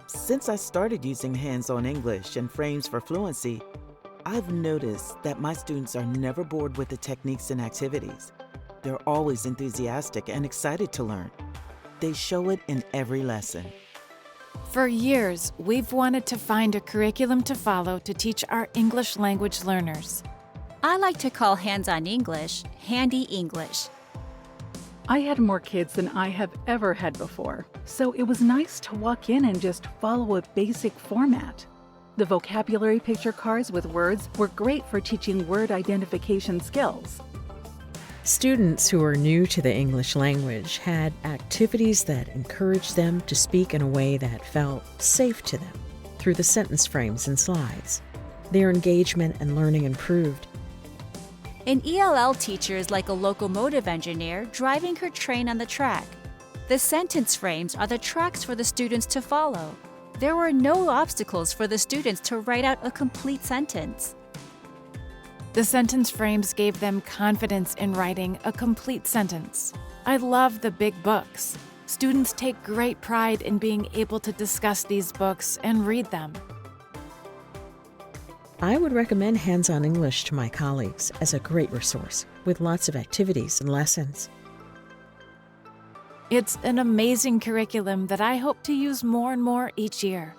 Since I started using hands-on English and frames for fluency, I've noticed that my students are never bored with the techniques and activities. They're always enthusiastic and excited to learn. They show it in every lesson. For years, we've wanted to find a curriculum to follow to teach our English language learners. I like to call hands-on English Handy English. I had more kids than I have ever had before, so it was nice to walk in and just follow a basic format. The vocabulary picture cards with words were great for teaching word identification skills. Students who are new to the English language had activities that encouraged them to speak in a way that felt safe to them through the sentence frames and slides. Their engagement and learning improved. An ELL teacher is like a locomotive engineer driving her train on the track. The sentence frames are the tracks for the students to follow. There were no obstacles for the students to write out a complete sentence. The sentence frames gave them confidence in writing a complete sentence. I love the big books. Students take great pride in being able to discuss these books and read them. I would recommend Hands-on English to my colleagues as a great resource with lots of activities and lessons. It's an amazing curriculum that I hope to use more and more each year.